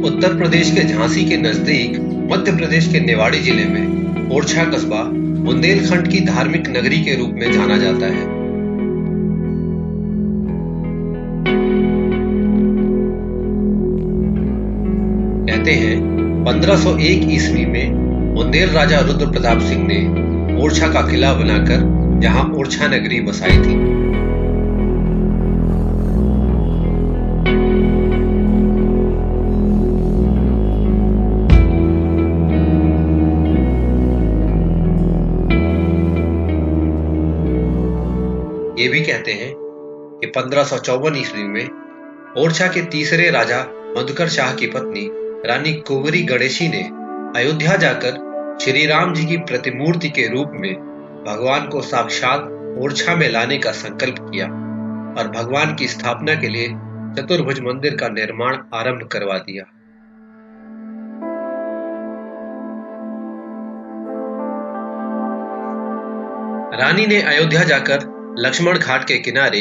उत्तर प्रदेश के झांसी के नजदीक मध्य प्रदेश के निवाड़ी जिले में ओरछा कस्बा बुंदेलखंड की धार्मिक नगरी के रूप में जाना जाता है। कहते हैं 1501 ईस्वी में बुंदेल राजा रुद्र प्रताप सिंह ने ओरछा का किला बनाकर यहां ओरछा नगरी बसाई थी। ये भी कहते हैं कि 1554 ईस्वी में ओरछा के तीसरे राजा मधुकर शाह की पत्नी रानी कुंवरी गणेशी ने अयोध्या जाकर श्री राम जी की प्रतिमूर्ति के रूप में भगवान को साक्षात ओरछा में लाने का संकल्प किया और भगवान की स्थापना के लिए चतुर्भुज मंदिर का निर्माण आरंभ करवा दिया। रानी ने अयोध्या जाकर लक्ष्मण घाट के किनारे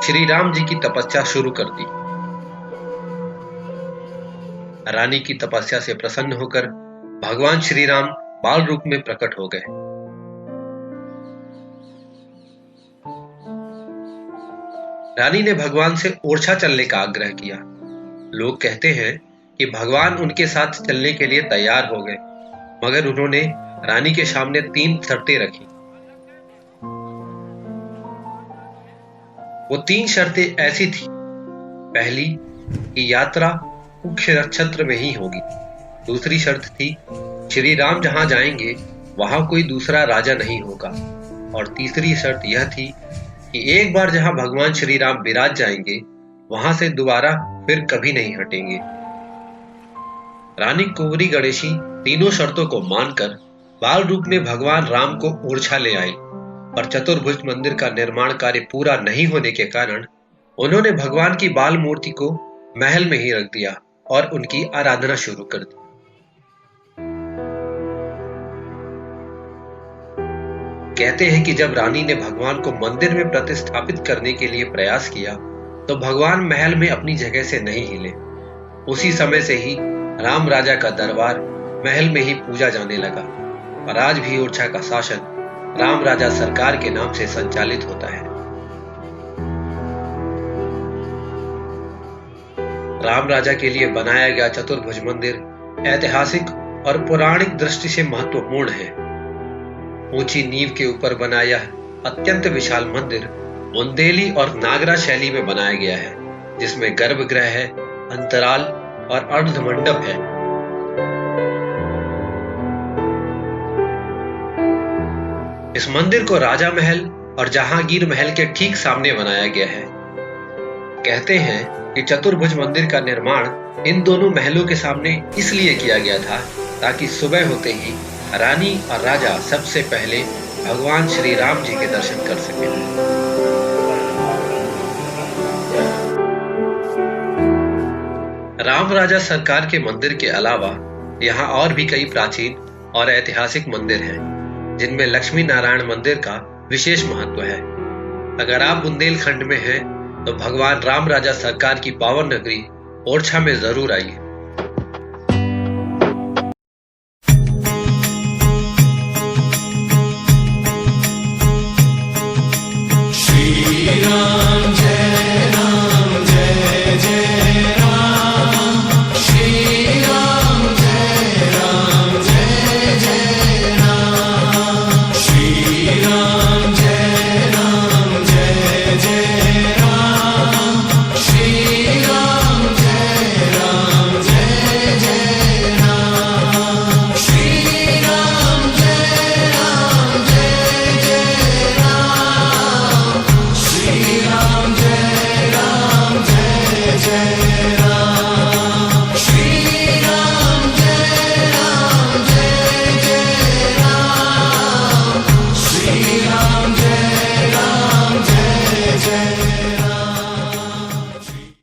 श्री राम जी की तपस्या शुरू कर दी। रानी की तपस्या से प्रसन्न होकर भगवान श्री राम बाल रूप में प्रकट हो गए। रानी ने भगवान से ओरछा चलने का आग्रह किया। लोग कहते हैं कि भगवान उनके साथ चलने के लिए तैयार हो गए, मगर उन्होंने रानी के सामने 3 शर्तें रखी। वो 3 शर्तें ऐसी थी। पहली कि यात्रा मुख्य नक्षत्र में ही होगी। दूसरी शर्त थी श्री राम जहां जाएंगे वहां कोई दूसरा राजा नहीं होगा। और तीसरी शर्त यह थी कि एक बार जहां भगवान श्री राम विराज जाएंगे वहां से दोबारा फिर कभी नहीं हटेंगे। रानी कुंवरी गणेशी तीनों शर्तों को मानकर बाल रूप में भगवान राम को ओरछा ले आई, पर चतुर्भुज मंदिर का निर्माण कार्य पूरा नहीं होने के कारण उन्होंने भगवान की बाल मूर्ति को महल में ही रख दिया और उनकी आराधना शुरू कर दी। कहते हैं कि जब रानी ने भगवान को मंदिर में प्रतिस्थापित करने के लिए प्रयास किया तो भगवान महल में अपनी जगह से नहीं हिले। उसी समय से ही राम राजा का दरबार महल में ही पूजा जाने लगा और आज भी ओरछा का शासन राम राजा सरकार के नाम से संचालित होता है। राम राजा के लिए बनाया गया चतुर्भुज मंदिर ऐतिहासिक और पौराणिक दृष्टि से महत्वपूर्ण है। ऊंची नींव के ऊपर बना यह अत्यंत विशाल मंदिर बुंदेली और नागरा शैली में बनाया गया है, जिसमें गर्भगृह है, अंतराल और अर्धमंडप है। इस मंदिर को राजा महल और जहांगीर महल के ठीक सामने बनाया गया है। कहते हैं कि चतुर्भुज मंदिर का निर्माण इन दोनों महलों के सामने इसलिए किया गया था ताकि सुबह होते ही रानी और राजा सबसे पहले भगवान श्री राम जी के दर्शन कर सकें। राम राजा सरकार के मंदिर के अलावा यहाँ और भी कई प्राचीन और ऐतिहासिक मंदिर हैं, जिनमें लक्ष्मी नारायण मंदिर का विशेष महत्व है। अगर आप बुंदेलखंड में हैं तो भगवान राम राजा सरकार की पावन नगरी ओरछा में जरूर आइए।